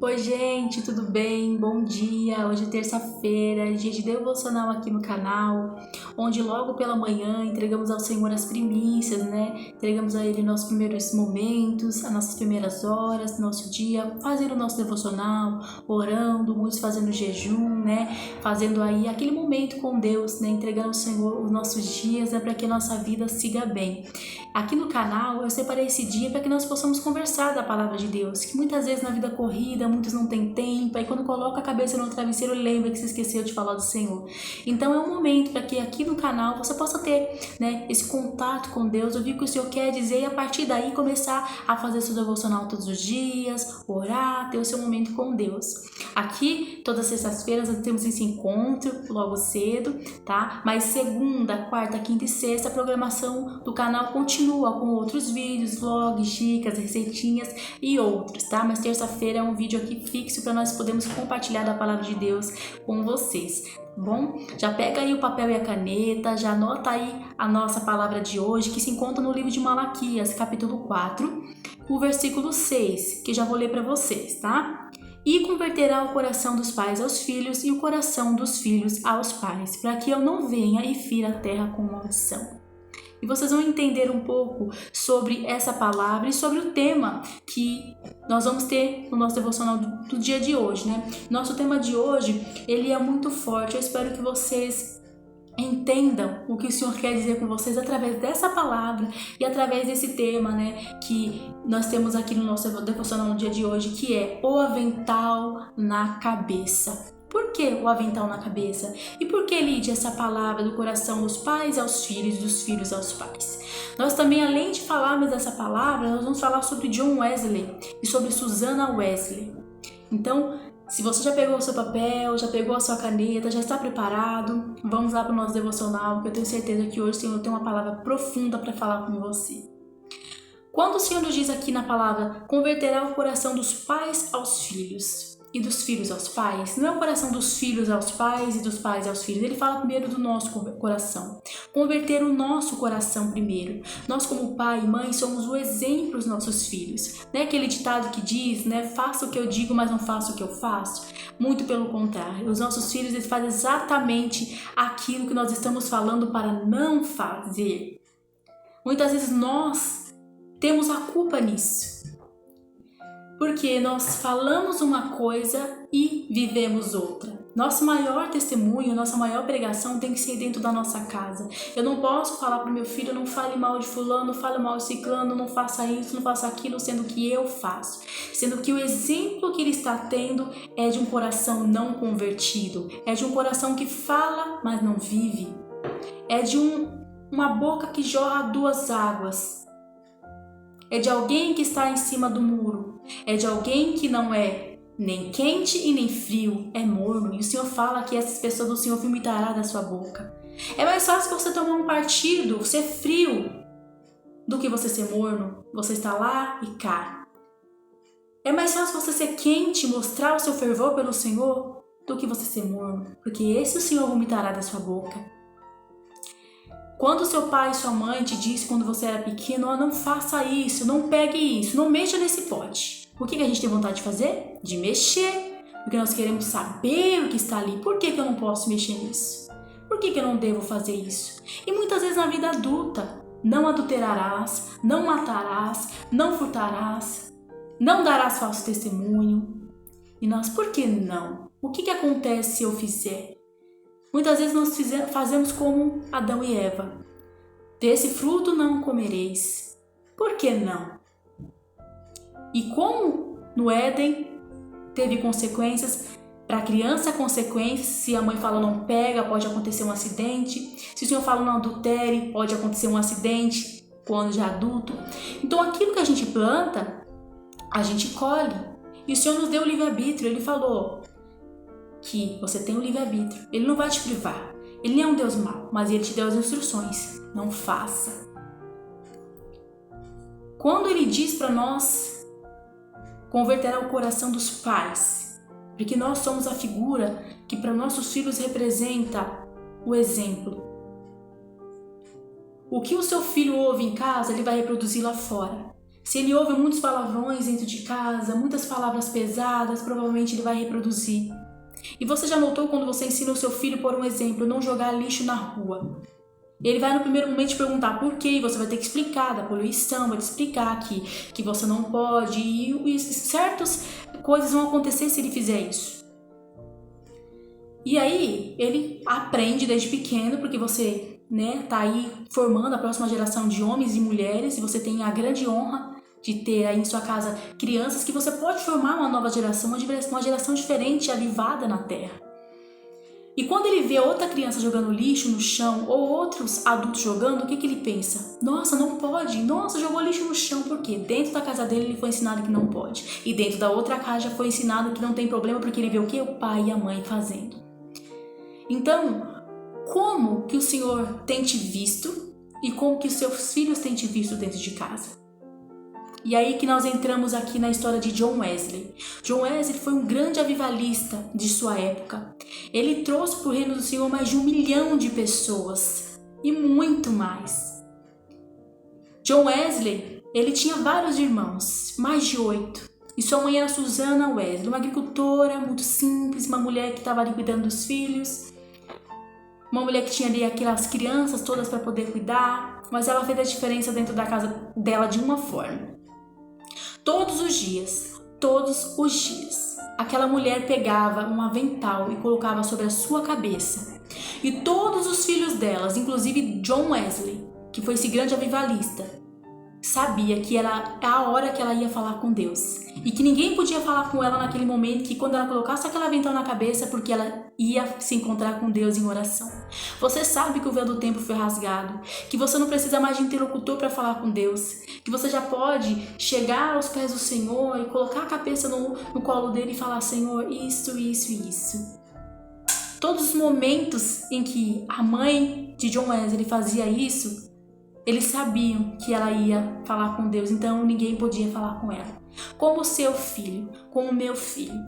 Oi, gente, tudo bem? Bom dia! Hoje é terça-feira, dia de devocional aqui no canal, onde logo pela manhã entregamos ao Senhor as primícias, né? Entregamos a Ele nossos primeiros momentos, as nossas primeiras horas, nosso dia, fazendo o nosso devocional, orando, muitos fazendo jejum, né? Fazendo aí aquele momento com Deus, né? Entregando ao Senhor os nossos dias, né? Para que a nossa vida siga bem. Aqui no canal eu separei esse dia para que nós possamos conversar da palavra de Deus, que muitas vezes na vida corrida, muitos não têm tempo, aí quando coloca a cabeça no travesseiro lembra que se esqueceu de falar do Senhor. Então é um momento para que aqui no canal você possa ter, né, esse contato com Deus, ouvir o que o Senhor quer dizer e a partir daí começar a fazer seu devocional todos os dias, orar, ter o seu momento com Deus. Aqui, todas as sextas-feiras, nós temos esse encontro logo cedo, tá? Mas segunda, quarta, quinta e sexta, a programação do canal continua com outros vídeos, vlogs, dicas, receitinhas e outros, tá? Mas terça-feira é um vídeo aqui fixo para nós podermos compartilhar da palavra de Deus com vocês. Bom, já pega aí o papel e a caneta, já anota aí a nossa palavra de hoje, que se encontra no livro de Malaquias, capítulo 4, o versículo 6, que já vou ler para vocês, tá? E converterá o coração dos pais aos filhos e o coração dos filhos aos pais, para que eu não venha e fira a terra com maldição. E vocês vão entender um pouco sobre essa palavra e sobre o tema que nós vamos ter no nosso devocional do dia de hoje, né? Nosso tema de hoje, ele é muito forte. Eu espero que vocês entendam o que o Senhor quer dizer com vocês através dessa palavra e através desse tema, né, que nós temos aqui no nosso devocional no dia de hoje, que é o avental na cabeça. Por que o avental na cabeça? E por que, Lídia, essa palavra do coração dos pais aos filhos, dos filhos aos pais? Nós também, além de falarmos dessa palavra, nós vamos falar sobre John Wesley e sobre Susanna Wesley. Então, se você já pegou o seu papel, já pegou a sua caneta, já está preparado, vamos lá para o nosso devocional, que eu tenho certeza que hoje o Senhor tem uma palavra profunda para falar com você. Quando o Senhor nos diz aqui na palavra, converterá o coração dos pais aos filhos e dos filhos aos pais, não é o coração dos filhos aos pais e dos pais aos filhos, ele fala primeiro do nosso coração, converter o nosso coração primeiro. Nós como pai e mãe somos o exemplo dos nossos filhos, não é aquele ditado que diz, né, faça o que eu digo, mas não faça o que eu faço? Muito pelo contrário, os nossos filhos eles fazem exatamente aquilo que nós estamos falando para não fazer. Muitas vezes nós temos a culpa nisso, porque nós falamos uma coisa e vivemos outra. Nosso maior testemunho, nossa maior pregação tem que ser dentro da nossa casa. Eu não posso falar para o meu filho, não fale mal de fulano, não fale mal de ciclano, não faça isso, não faça aquilo, sendo que eu faço. Sendo que o exemplo que ele está tendo é de um coração não convertido, é de um coração que fala, mas não vive. É de uma boca que jorra duas águas. É de alguém que está em cima do muro. É de alguém que não é nem quente e nem frio, é morno. E o Senhor fala que essas pessoas do Senhor vomitará da sua boca. É mais fácil você tomar um partido, ser frio, do que você ser morno. Você está lá e cá. É mais fácil você ser quente, mostrar o seu fervor pelo Senhor, do que você ser morno. Porque esse o Senhor vomitará da sua boca. Quando seu pai e sua mãe te disse quando você era pequeno, não faça isso, não pegue isso, não mexa nesse pote. O que a gente tem vontade de fazer? De mexer. Porque nós queremos saber o que está ali. Por que eu não posso mexer nisso? Por que eu não devo fazer isso? E muitas vezes na vida adulta, não adulterarás, não matarás, não furtarás, não darás falso testemunho. E nós, por que não? O que acontece se eu fizer? Muitas vezes nós fazemos como Adão e Eva. Desse fruto não comereis. Por que não? E como no Éden teve consequências, para a criança consequências, se a mãe fala não pega, pode acontecer um acidente. Se o Senhor fala não adultere, pode acontecer um acidente quando já adulto. Então aquilo que a gente planta, a gente colhe. E o Senhor nos deu o livre-arbítrio, Ele falou que você tem o livre-arbítrio. Ele não vai te privar. Ele não é um Deus mau, mas Ele te deu as instruções. Não faça. Quando Ele diz para nós, converterá o coração dos pais, porque nós somos a figura que para nossos filhos representa o exemplo. O que o seu filho ouve em casa, ele vai reproduzir lá fora. Se ele ouve muitos palavrões dentro de casa, muitas palavras pesadas, provavelmente ele vai reproduzir. E você já notou quando você ensina o seu filho, por um exemplo, não jogar lixo na rua? Ele vai no primeiro momento te perguntar por quê, e você vai ter que explicar da poluição, vai te explicar que você não pode, e certas coisas vão acontecer se ele fizer isso. E aí, ele aprende desde pequeno, porque você tá aí formando a próxima geração de homens e mulheres, e você tem a grande honra de ter aí em sua casa crianças que você pode formar uma nova geração, uma geração diferente, avivada na terra. E quando ele vê outra criança jogando lixo no chão ou outros adultos jogando, o que ele pensa? Nossa, não pode. Nossa, jogou lixo no chão. Por quê? Dentro da casa dele ele foi ensinado que não pode. E dentro da outra casa foi ensinado que não tem problema porque ele vê o que? O pai e a mãe fazendo. Então, como que o Senhor tem te visto e como que os seus filhos têm te visto dentro de casa? E aí que nós entramos aqui na história de John Wesley. John Wesley foi um grande avivalista de sua época. Ele trouxe para o reino do Senhor mais de 1 milhão de pessoas e muito mais. John Wesley, ele tinha vários irmãos, mais de 8. E sua mãe era Susanna Wesley, uma agricultora muito simples, uma mulher que estava ali cuidando dos filhos. Uma mulher que tinha ali aquelas crianças todas para poder cuidar, mas ela fez a diferença dentro da casa dela de uma forma. Todos os dias, aquela mulher pegava um avental e colocava sobre a sua cabeça. E todos os filhos delas, inclusive John Wesley, que foi esse grande avivalista, sabia que era a hora que ela ia falar com Deus. E que ninguém podia falar com ela naquele momento, que quando ela colocasse aquele avental na cabeça, porque ela ia se encontrar com Deus em oração. Você sabe que o véu do tempo foi rasgado, que você não precisa mais de interlocutor para falar com Deus, que você já pode chegar aos pés do Senhor e colocar a cabeça no colo dele e falar: Senhor, isso. Todos os momentos em que a mãe de John Wesley fazia isso, eles sabiam que ela ia falar com Deus, então ninguém podia falar com ela. Como seu filho, como meu filho,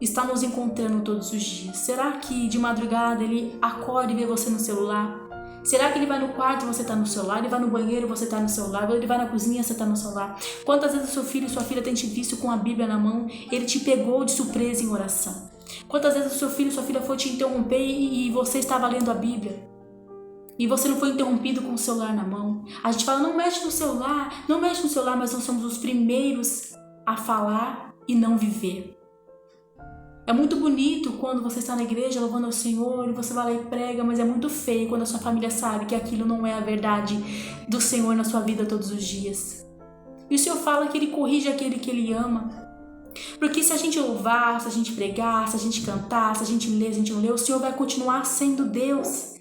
está nos encontrando todos os dias. Será que de madrugada ele acorda e vê você no celular? Será que ele vai no quarto e você está no celular? Ele vai no banheiro e você está no celular? Ele vai na cozinha e você está no celular? Quantas vezes o seu filho e sua filha têm te visto com a Bíblia na mão? Ele te pegou de surpresa em oração. Quantas vezes o seu filho e sua filha foi te interromper e você estava lendo a Bíblia? E você não foi interrompido com o celular na mão. A gente fala: não mexe no celular, mas nós somos os primeiros a falar e não viver. É muito bonito quando você está na igreja louvando ao Senhor e você vai lá e prega, mas é muito feio quando a sua família sabe que aquilo não é a verdade do Senhor na sua vida todos os dias. E o Senhor fala que Ele corrige aquele que Ele ama. Porque se a gente louvar, se a gente pregar, se a gente cantar, se a gente ler, se a gente não ler, o Senhor vai continuar sendo Deus.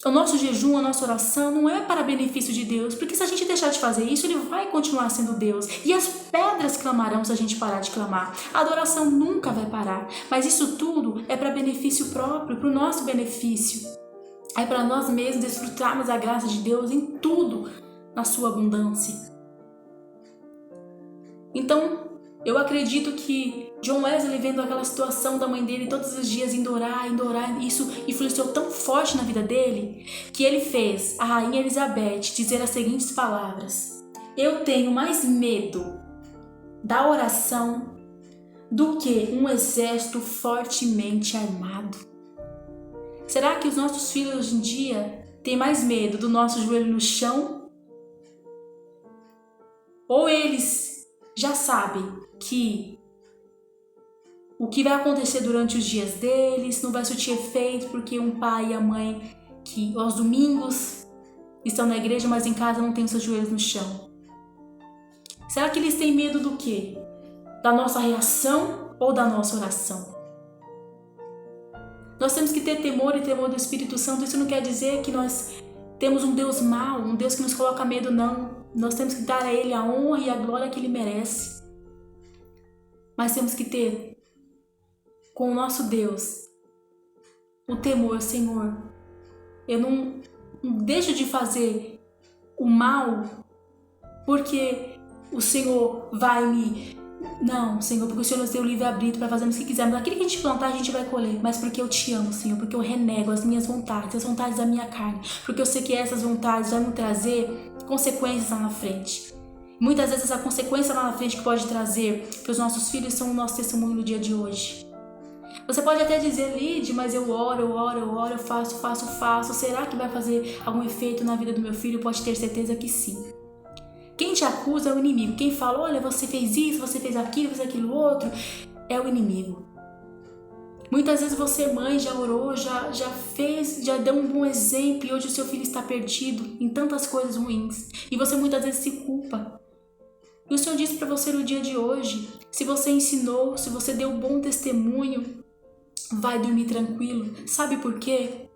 O nosso jejum, a nossa oração não é para benefício de Deus, porque se a gente deixar de fazer isso, Ele vai continuar sendo Deus. E as pedras clamarão se a gente parar de clamar. A adoração nunca vai parar, mas isso tudo é para benefício próprio, para o nosso benefício. É para nós mesmos desfrutarmos a graça de Deus em tudo, na sua abundância. Então, eu acredito que John Wesley, vendo aquela situação da mãe dele todos os dias indo orar, isso influenciou tão forte na vida dele, que ele fez a rainha Elizabeth dizer as seguintes palavras: eu tenho mais medo da oração do que um exército fortemente armado. Será que os nossos filhos hoje em dia têm mais medo do nosso joelho no chão? Ou eles já sabem que o que vai acontecer durante os dias deles não vai surtir efeito porque um pai e a mãe que aos domingos estão na igreja, mas em casa não tem os seus joelhos no chão? Será que eles têm medo do quê? Da nossa reação ou da nossa oração? Nós temos que ter temor e temor do Espírito Santo. Isso não quer dizer que nós temos um Deus mau, um Deus que nos coloca medo, não. Nós temos que dar a Ele a honra e a glória que Ele merece. Mas temos que ter com o nosso Deus o temor: Senhor, eu não deixo de fazer o mal porque o Senhor vai me... Não, Senhor, porque o Senhor nos deu livre-arbítrio para fazermos o que quisermos. Aquilo que a gente plantar, a gente vai colher. Mas porque eu te amo, Senhor, porque eu renego as minhas vontades, as vontades da minha carne. Porque eu sei que essas vontades vão me trazer consequências lá na frente. Muitas vezes a consequência lá na frente que pode trazer para os nossos filhos são o nosso testemunho no dia de hoje. Você pode até dizer, Lide, mas eu oro, eu faço. Será que vai fazer algum efeito na vida do meu filho? Pode ter certeza que sim. Quem te acusa é o inimigo. Quem fala, olha, você fez isso, você fez aquilo, fez aquilo outro, é o inimigo. Muitas vezes você, mãe, já orou, já deu um bom exemplo e hoje o seu filho está perdido em tantas coisas ruins. E você muitas vezes se culpa. E o Senhor disse para você no dia de hoje, se você ensinou, se você deu um bom testemunho, vai dormir tranquilo. Sabe por quê?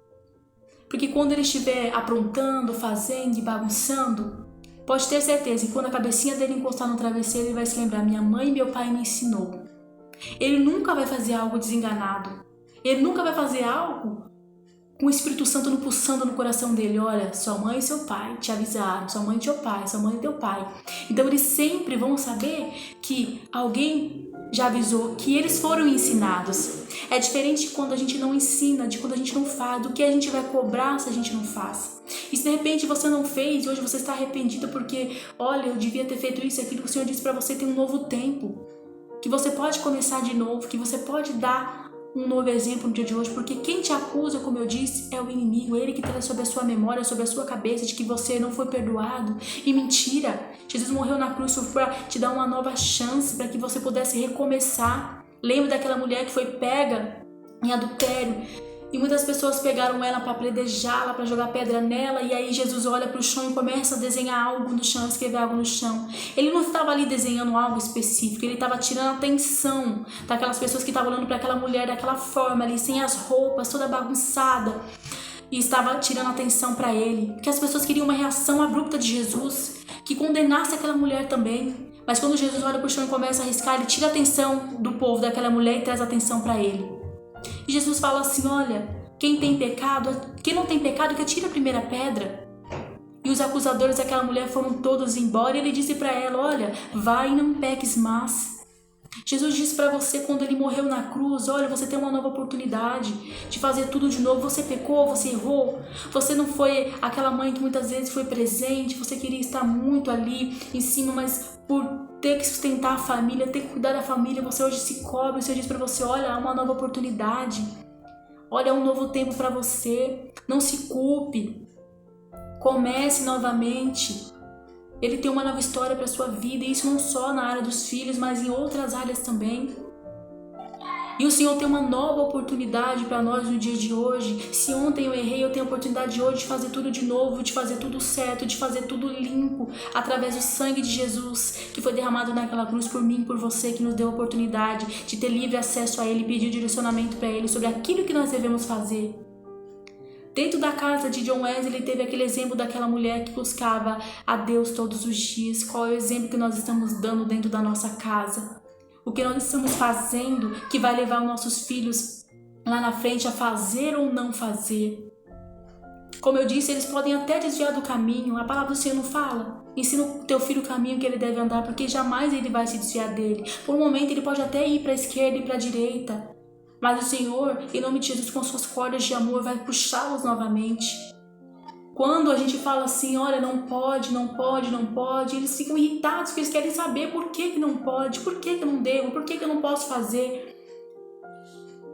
Porque quando ele estiver aprontando, fazendo e bagunçando, pode ter certeza que quando a cabecinha dele encostar no travesseiro, ele vai se lembrar, minha mãe e meu pai me ensinou. Ele nunca vai fazer algo desenganado. Ele nunca vai fazer algo com o Espírito Santo não pulsando no coração dele. Olha, sua mãe e seu pai te avisaram, sua mãe e teu pai, sua mãe e teu pai. Então eles sempre vão saber que alguém já avisou, que eles foram ensinados. É diferente de quando a gente não ensina, de quando a gente não faz, do que a gente vai cobrar se a gente não faz. E se de repente você não fez e hoje você está arrependido porque, olha, eu devia ter feito isso e aquilo que o Senhor disse para você, tem um novo tempo. Que você pode começar de novo, que você pode dar um novo exemplo no dia de hoje, porque quem te acusa, como eu disse, é o inimigo, ele que traz sobre a sua memória, sobre a sua cabeça, de que você não foi perdoado. E mentira, Jesus morreu na cruz para te dar uma nova chance, para que você pudesse recomeçar. Lembra daquela mulher que foi pega em adultério, e muitas pessoas pegaram ela para apedrejá-la, para jogar pedra nela, e aí Jesus olha para o chão e começa a desenhar algo no chão, escrever algo no chão. Ele não estava ali desenhando algo específico, ele estava tirando a atenção daquelas pessoas que estavam olhando para aquela mulher daquela forma ali, sem as roupas, toda bagunçada, e estava tirando a atenção para ele, porque as pessoas queriam uma reação abrupta de Jesus, que condenasse aquela mulher também. Mas quando Jesus olha para o chão e começa a riscar, ele tira a atenção do povo daquela mulher e traz a atenção para ele. E Jesus fala assim, olha, quem não tem pecado que atire a primeira pedra. E os acusadores daquela mulher foram todos embora e ele disse para ela, olha, vai e não peques mais. Jesus disse para você quando ele morreu na cruz, olha, você tem uma nova oportunidade de fazer tudo de novo. Você pecou, você errou, você não foi aquela mãe que muitas vezes foi presente, você queria estar muito ali em cima, mas por ter que sustentar a família, ter que cuidar da família, você hoje se cobre. O Senhor diz para você, olha, há uma nova oportunidade, olha, há um novo tempo para você, não se culpe, comece novamente. Ele tem uma nova história para a sua vida, e isso não só na área dos filhos, mas em outras áreas também. E o Senhor tem uma nova oportunidade para nós no dia de hoje. Se ontem eu errei, eu tenho a oportunidade hoje de fazer tudo de novo, de fazer tudo certo, de fazer tudo limpo, através do sangue de Jesus, que foi derramado naquela cruz por mim e por você, que nos deu a oportunidade de ter livre acesso a Ele e pedir direcionamento para Ele sobre aquilo que nós devemos fazer. Dentro da casa de John Wesley teve aquele exemplo daquela mulher que buscava a Deus todos os dias. Qual é o exemplo que nós estamos dando dentro da nossa casa? O que nós estamos fazendo que vai levar os nossos filhos lá na frente a fazer ou não fazer? Como eu disse, eles podem até desviar do caminho. A palavra do Senhor não fala. Ensina o teu filho o caminho que ele deve andar, porque jamais ele vai se desviar dele. Por um momento ele pode até ir para a esquerda e para a direita, mas o Senhor, em nome de Jesus, com suas cordas de amor, vai puxá-los novamente. Quando a gente fala assim, olha, não pode, eles ficam irritados, porque eles querem saber por que não pode, por que eu não devo, por que eu não posso fazer.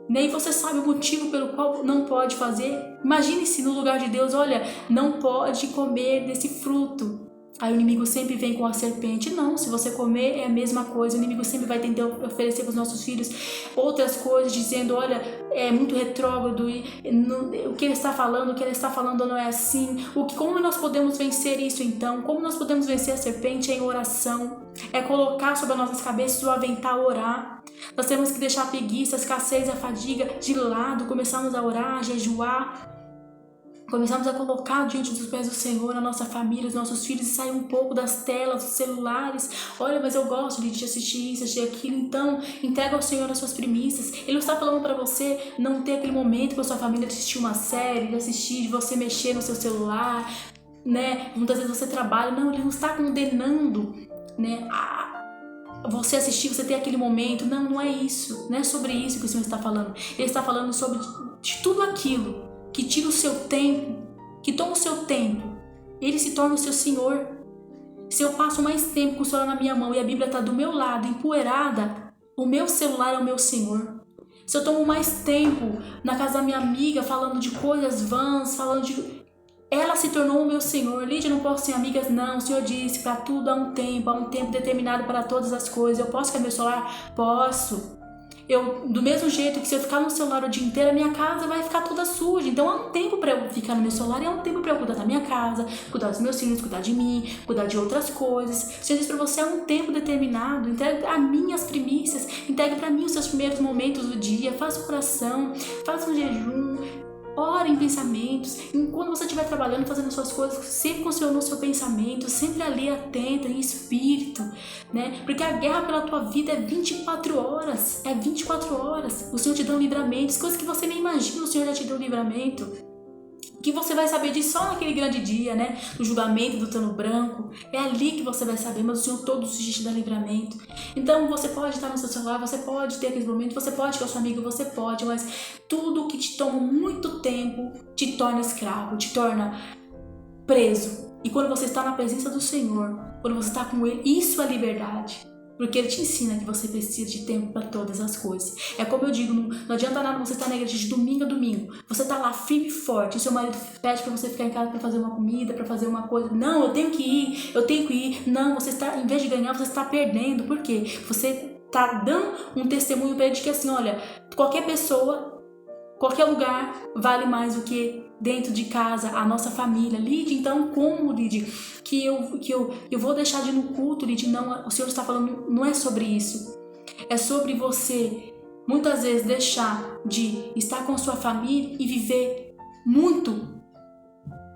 Nem você sabe o motivo pelo qual não pode fazer. Imagine-se no lugar de Deus, olha, não pode comer desse fruto. Aí o inimigo sempre vem com a serpente. Não, se você comer é a mesma coisa. O inimigo sempre vai tentar oferecer para os nossos filhos outras coisas, dizendo, olha, é muito retrógrado, e o que ele está falando não é assim. Como nós podemos vencer isso então? Como nós podemos vencer a serpente? É em oração. É colocar sobre as nossas cabeças o avental, orar. Nós temos que deixar a preguiça, a escassez, a fadiga de lado, começarmos a orar, a jejuar. Começamos a colocar diante dos pés do Senhor a nossa família, os nossos filhos, e sair um pouco das telas, dos celulares. Olha, mas eu gosto de assistir isso, assistir aquilo. Então, entrega ao Senhor as suas primícias. Ele não está falando para você não ter aquele momento com a sua família de assistir uma série, de você mexer no seu celular, né? Muitas vezes você trabalha. Não, ele não está condenando, né? Você assistir, você ter aquele momento. Não é isso. Não é sobre isso que o Senhor está falando. Ele está falando sobre de tudo aquilo que tira o seu tempo, que toma o seu tempo, ele se torna o seu Senhor. Se eu passo mais tempo com o celular na minha mão e a Bíblia está do meu lado, empoeirada, o meu celular é o meu Senhor. Se eu tomo mais tempo na casa da minha amiga falando de coisas vãs, falando de... Ela se tornou o meu Senhor. Lídia, eu não posso ser amigas? Não, o Senhor disse, para tudo há um tempo determinado para todas as coisas. Eu posso ficar no meu celular? Posso. Do mesmo jeito que se eu ficar no celular o dia inteiro, a minha casa vai ficar toda suja. Então há um tempo para eu ficar no meu celular e há um tempo para eu cuidar da minha casa, cuidar dos meus filhos, cuidar de mim, cuidar de outras coisas. Se eu disse para você, há um tempo determinado, entregue a mim as primícias, entregue para mim os seus primeiros momentos do dia, faça oração, faça um jejum, ore em pensamentos. Quando você estiver trabalhando, fazendo suas coisas, sempre com o Senhor no seu pensamento, sempre ali atenta, em espírito, né? Porque a guerra pela tua vida é 24 horas. É 24 horas. O Senhor te dá um livramento. Coisas que você nem imagina, o Senhor já te deu um livramento. Que você vai saber disso só naquele grande dia, né? Do julgamento do trono branco. É ali que você vai saber, mas o Senhor todos os dias te dá livramento. Então você pode estar no seu celular, você pode ter aqueles momentos, você pode com a sua amiga, você pode, mas tudo que te toma muito tempo te torna escravo, te torna preso. E quando você está na presença do Senhor, quando você está com Ele, isso é liberdade. Porque Ele te ensina que você precisa de tempo para todas as coisas. É como eu digo, não adianta nada você estar na igreja de domingo a domingo. Você está lá firme e forte. E seu marido pede para você ficar em casa para fazer uma comida, para fazer uma coisa. Não, eu tenho que ir. Não, você está, em vez de ganhar, você está perdendo. Por quê? Você está dando um testemunho para ele de que assim, olha, qualquer pessoa, qualquer lugar vale mais do que dentro de casa, a nossa família. Lídia, então como, Lídia, que eu vou deixar de ir no culto, Lídia? Não, o Senhor está falando, não é sobre isso. É sobre você, muitas vezes, deixar de estar com a sua família e viver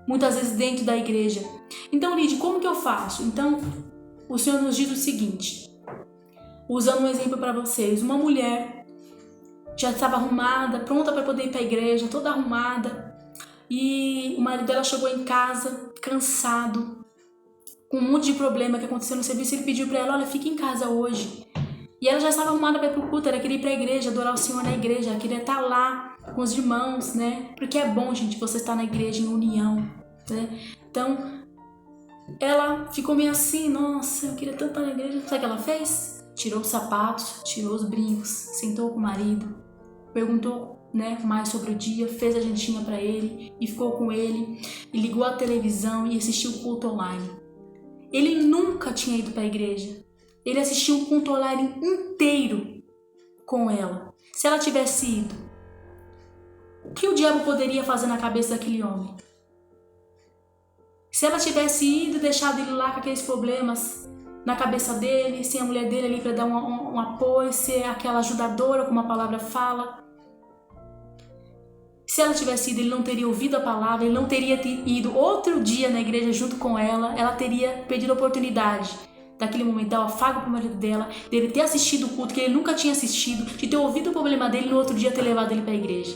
muitas vezes dentro da igreja. Então, Lídia, como que eu faço? Então, o Senhor nos diz o seguinte, usando um exemplo para vocês. Uma mulher já estava arrumada, pronta para poder ir para a igreja, toda arrumada. E o marido dela chegou em casa, cansado, com um monte de problema que aconteceu no serviço. Ele pediu para ela, olha, fique em casa hoje. E ela já estava arrumada para ir pro culto, ela queria ir para a igreja, adorar o Senhor na igreja, ela queria estar lá com os irmãos, né? Porque é bom, gente, você estar na igreja em união, né? Então, ela ficou meio assim, nossa, eu queria tanto estar na igreja. Sabe o que ela fez? Tirou os sapatos, tirou os brincos, sentou com o marido, perguntou, né, mais sobre o dia, fez a jantinha para ele e ficou com ele e ligou a televisão e assistiu o culto online. Ele nunca tinha ido para a igreja. Ele assistiu o culto online inteiro com ela. Se ela tivesse ido, o que o diabo poderia fazer na cabeça daquele homem? Se ela tivesse ido e deixado ele lá com aqueles problemas na cabeça dele, sem a mulher dele ali para dar um apoio, ser aquela ajudadora, como a palavra fala. Se ela tivesse ido, ele não teria ouvido a palavra, ele não teria ido outro dia na igreja junto com ela teria perdido a oportunidade daquele momento, dar o afago para o marido dela, dele ter assistido o culto que ele nunca tinha assistido, de ter ouvido o problema dele e no outro dia ter levado ele para a igreja.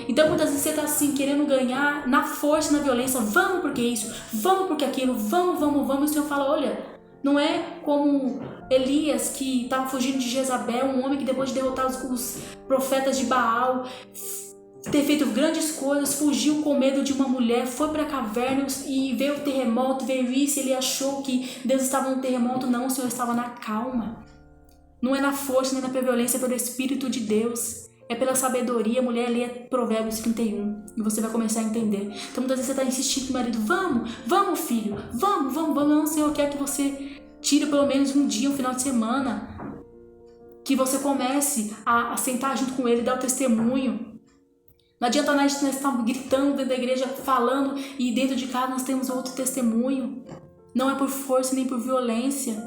Então muitas vezes você está assim, querendo ganhar na força, na violência, vamos porque isso, vamos porque aquilo, vamos, e o Senhor fala, olha, não é como Elias que estava fugindo de Jezabel, um homem que depois de derrotar os profetas de Baal, ter feito grandes coisas, fugiu com medo de uma mulher, foi para a caverna e veio o terremoto, veio isso, ele achou que Deus estava no terremoto. Não, o Senhor estava na calma. Não é na força, nem na violência, é pelo Espírito de Deus. É pela sabedoria. Mulher, lê Provérbios 31 e você vai começar a entender. Então muitas vezes você está insistindo com o marido, vamos filho, vamos. Não, o Senhor quer que você tire pelo menos um dia, um final de semana, que você comece a sentar junto com ele e dar o testemunho. Não adianta nós estarmos gritando dentro da igreja, falando, e dentro de casa nós temos outro testemunho. Não é por força nem por violência.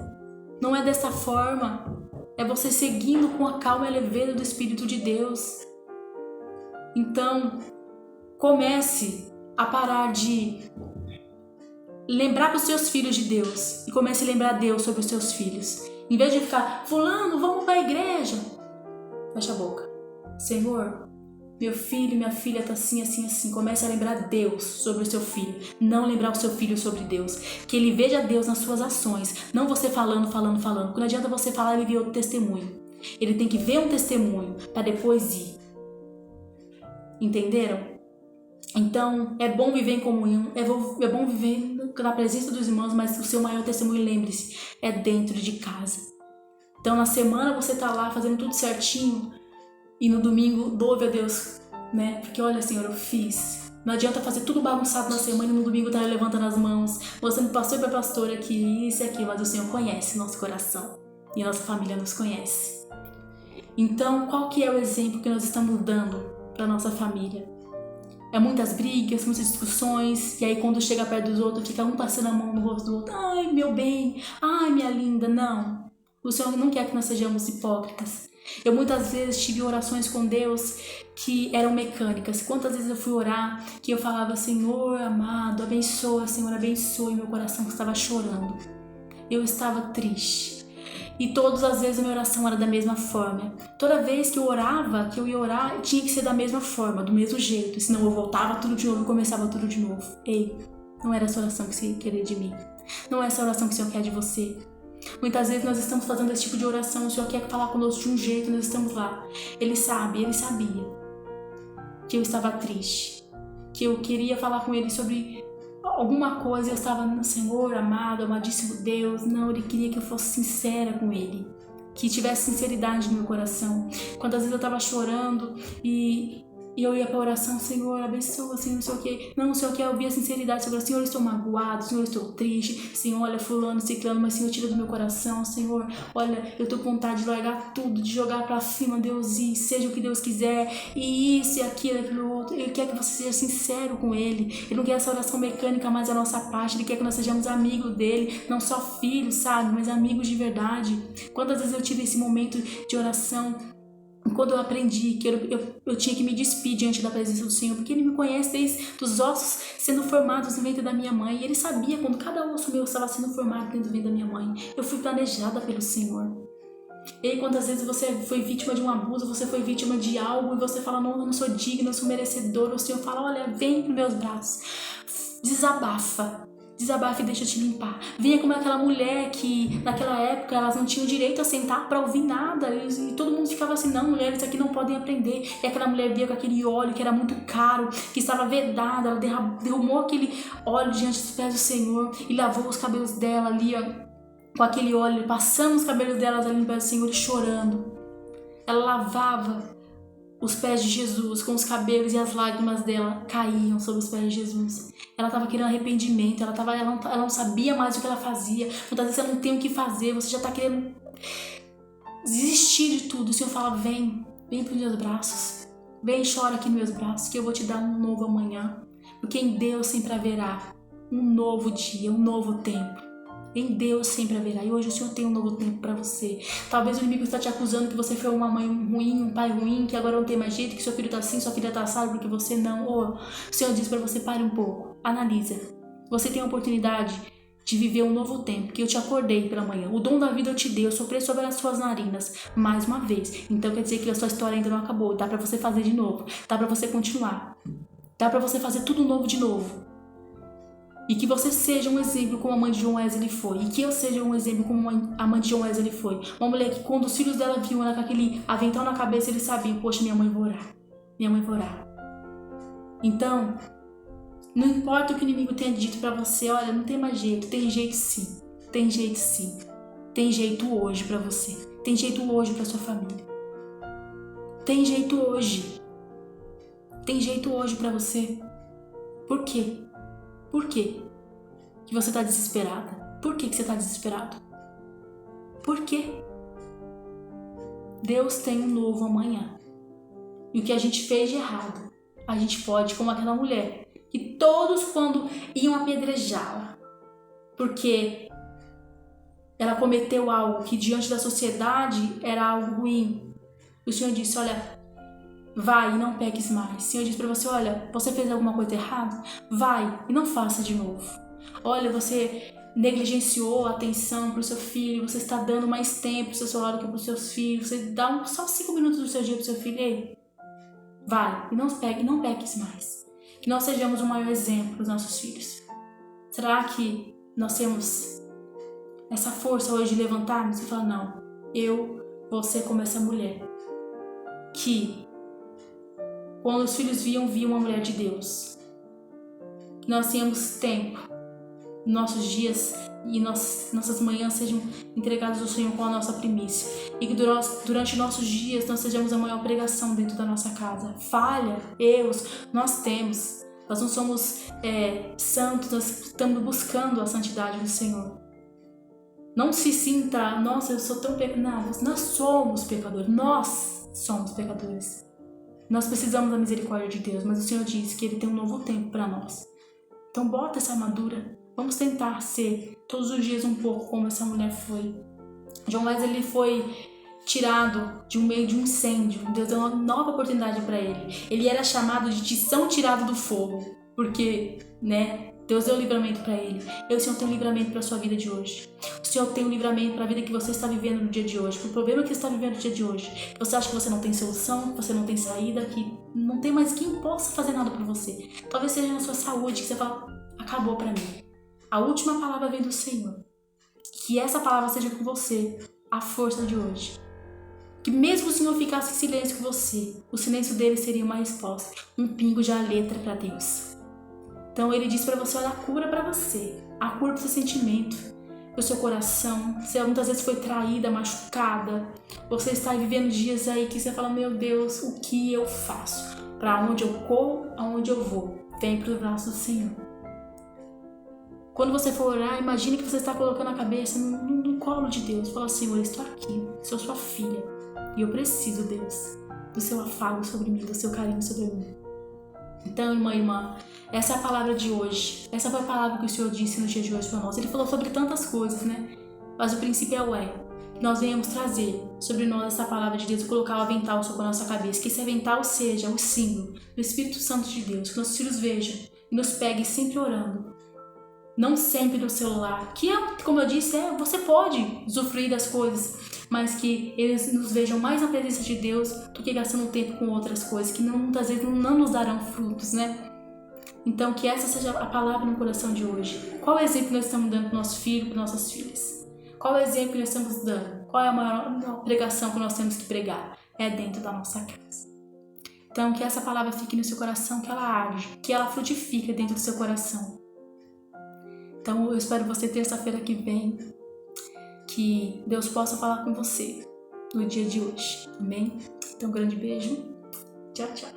Não é dessa forma. É você seguindo com a calma e a leveza do Espírito de Deus. Então, comece a parar de lembrar para os seus filhos de Deus. E comece a lembrar Deus sobre os seus filhos. Em vez de ficar, fulano, vamos para a igreja. Fecha a boca. Senhor, meu filho, minha filha está assim. Comece a lembrar Deus sobre o seu filho. Não lembrar o seu filho sobre Deus. Que ele veja Deus nas suas ações. Não você falando. Porque não adianta você falar e ele ver outro testemunho. Ele tem que ver um testemunho para depois ir. Entenderam? Então, é bom viver em comunhão, é bom viver na presença dos irmãos, mas o seu maior testemunho, lembre-se, é dentro de casa. Então, na semana você tá lá fazendo tudo certinho e no domingo, louve a Deus, né? Porque olha, Senhor, eu fiz. Não adianta fazer tudo bagunçado na semana e no domingo tá levantando as mãos, mostrando pro pastor e pra pastora que isso e aquilo, mas o Senhor conhece nosso coração e a nossa família nos conhece. Então, qual que é o exemplo que nós estamos dando para nossa família? É muitas brigas, muitas discussões, e aí quando chega perto dos outros, fica um passando a mão no rosto do outro. Ai, meu bem, ai, minha linda, não. O Senhor não quer que nós sejamos hipócritas. Eu muitas vezes tive orações com Deus que eram mecânicas. Quantas vezes eu fui orar que eu falava, Senhor amado, abençoa, Senhor, abençoe meu coração que estava chorando. Eu estava triste. E todas as vezes a minha oração era da mesma forma. Toda vez que eu orava, que eu ia orar, tinha que ser da mesma forma, do mesmo jeito. Senão eu voltava tudo de novo e começava tudo de novo. Ei, não era essa oração que você queria de mim. Não é essa oração que o Senhor quer de você. Muitas vezes nós estamos fazendo esse tipo de oração, o Senhor quer falar conosco de um jeito, nós estamos lá. Ele sabe, Ele sabia que eu estava triste, que eu queria falar com Ele sobre alguma coisa, eu estava no Senhor, amado, amadíssimo Deus. Não, Ele queria que eu fosse sincera com Ele, que tivesse sinceridade no meu coração. Quantas vezes eu estava chorando e eu ia para a oração, Senhor, abençoa, Senhor, não sei o que. Não, o Senhor quer ouvir a sinceridade. Senhor, eu estou magoado, Senhor, eu estou triste. Senhor, olha, fulano, ciclano, mas Senhor, tira do meu coração. Senhor, olha, eu estou com vontade de largar tudo, de jogar para cima, Deus, e seja o que Deus quiser, e isso, e aquilo outro. Ele quer que você seja sincero com Ele. Ele não quer essa oração mecânica, mas a nossa parte. Ele quer que nós sejamos amigos dEle, não só filhos, sabe, mas amigos de verdade. Quantas vezes eu tive esse momento de oração, quando eu aprendi que eu tinha que me despir diante da presença do Senhor, porque Ele me conhece desde os ossos sendo formados no ventre da minha mãe, e Ele sabia quando cada osso meu estava sendo formado dentro do ventre da minha mãe. Eu fui planejada pelo Senhor. E aí, quantas vezes você foi vítima de um abuso, você foi vítima de algo, e você fala, não, eu não sou digna, eu sou merecedor. O Senhor fala, olha, vem para meus braços, desabafa e deixa eu te limpar. Venha como aquela mulher que naquela época elas não tinham direito a sentar para ouvir nada, e todo mundo ficava assim, não, mulheres aqui não podem aprender. E aquela mulher veio com aquele óleo que era muito caro, que estava vedado, ela derramou aquele óleo diante dos pés do Senhor e lavou os cabelos dela ali, ó, com aquele óleo, passando os cabelos delas ali no pé do Senhor e chorando. Ela lavava os pés de Jesus com os cabelos, e as lágrimas dela caíam sobre os pés de Jesus. Ela estava querendo arrependimento, ela não sabia mais o que ela fazia. Muitas vezes você não tem o que fazer, você já está querendo desistir de tudo. O Senhor fala, vem para os meus braços, vem, chora aqui nos meus braços, que eu vou te dar um novo amanhã. Porque em Deus sempre haverá um novo dia, um novo tempo. Em Deus sempre haverá. E hoje o Senhor tem um novo tempo para você. Talvez o inimigo está te acusando que você foi uma mãe ruim, um pai ruim, que agora não tem mais jeito, que seu filho está assim, sua filha está assada, porque você não. O Senhor diz para você, pare um pouco, analisa. Você tem a oportunidade de viver um novo tempo, que eu te acordei pela manhã. O dom da vida eu te dei, eu soprei sobre as suas narinas mais uma vez. Então quer dizer que a sua história ainda não acabou. Dá para você fazer de novo. Dá para você continuar. Dá para você fazer tudo novo de novo. E que você seja um exemplo como a mãe de John Wesley foi. E que eu seja um exemplo como a mãe de John Wesley foi. Uma mulher que quando os filhos dela viam ela com aquele avental na cabeça, eles sabiam, poxa, minha mãe vai orar. Minha mãe vai orar. Então, não importa o que o inimigo tenha dito pra você, olha, não tem mais jeito. Tem jeito sim. Tem jeito sim. Tem jeito hoje pra você. Tem jeito hoje pra sua família. Tem jeito hoje. Tem jeito hoje pra você. Por quê? Por quê que você está desesperada? Por que você está desesperado? Por quê? Deus tem um novo amanhã. E o que a gente fez de errado, a gente pode, como aquela mulher, que todos quando iam apedrejá-la, porque ela cometeu algo que diante da sociedade era algo ruim, o Senhor disse, olha, vai e não peques mais. O Senhor diz para você, olha, você fez alguma coisa errada? Vai e não faça de novo. Olha, você negligenciou a atenção para o seu filho, você está dando mais tempo para o seu celular do que para os seus filhos, você dá só 5 minutos do seu dia para o seu filho. Ei, vai e não peques mais. Que nós sejamos o maior exemplo para os nossos filhos. Será que nós temos essa força hoje de levantarmos e falar, não, eu vou ser como essa mulher que Quando os filhos viam uma mulher de Deus. Que nós tenhamos tempo, nossos dias e nossas manhãs sejam entregados ao Senhor com a nossa primícia. E que durante nossos dias nós sejamos a maior pregação dentro da nossa casa. Falha, erros, nós temos. Nós não somos santos, nós estamos buscando a santidade do Senhor. Não se sinta, nossa, eu sou tão pecador. Não, nós somos pecadores. Nós somos pecadores. Nós precisamos da misericórdia de Deus, mas o Senhor diz que Ele tem um novo tempo para nós. Então bota essa armadura. Vamos tentar ser todos os dias um pouco como essa mulher foi. John Wesley ele foi tirado de um meio de um incêndio. Deus deu uma nova oportunidade para ele. Ele era chamado de tição tirado do fogo, porque, Deus deu livramento para ele. E o Senhor tem um livramento para a sua vida de hoje. O Senhor tem um livramento para a vida que você está vivendo no dia de hoje, para o problema que você está vivendo no dia de hoje. Você acha que você não tem solução, que você não tem saída, que não tem mais quem possa fazer nada por você. Talvez seja na sua saúde, que você fala, acabou para mim. A última palavra vem do Senhor. Que essa palavra seja com você, a força de hoje. Que mesmo o Senhor ficasse em silêncio com você, o silêncio dele seria uma resposta, um pingo de letra para Deus. Então ele diz para você, olha, a cura para você, a cura para o seu sentimento, para o seu coração. Você muitas vezes foi traída, machucada, você está vivendo dias aí que você fala, meu Deus, o que eu faço? Para onde eu corro, aonde eu vou? Vem para os braços do Senhor. Quando você for orar, imagine que você está colocando a cabeça no colo de Deus. Fala, Senhor, eu estou aqui, sou sua filha, e eu preciso, Deus, do seu afago sobre mim, do seu carinho sobre mim. Então, irmã, essa é a palavra de hoje. Essa foi a palavra que o Senhor disse no dia de hoje para nós. Ele falou sobre tantas coisas, Mas o principal é que nós venhamos trazer sobre nós essa palavra de Deus e colocar o avental sobre a nossa cabeça. Que esse avental seja o símbolo do Espírito Santo de Deus. Que nossos filhos vejam e nos peguem sempre orando. Não sempre no celular. Que, como eu disse, você pode usufruir das coisas, mas que eles nos vejam mais na presença de Deus do que gastando tempo com outras coisas, que muitas vezes não nos darão frutos, Então, que essa seja a palavra no coração de hoje. Qual exemplo nós estamos dando para o nosso filho, para nossas filhas? Qual exemplo nós estamos dando? Qual é a maior pregação que nós temos que pregar? É dentro da nossa casa. Então, que essa palavra fique no seu coração, que ela arde, que ela frutifique dentro do seu coração. Então, eu espero você terça-feira que vem, que Deus possa falar com você no dia de hoje. Amém? Então, um grande beijo. Tchau, tchau.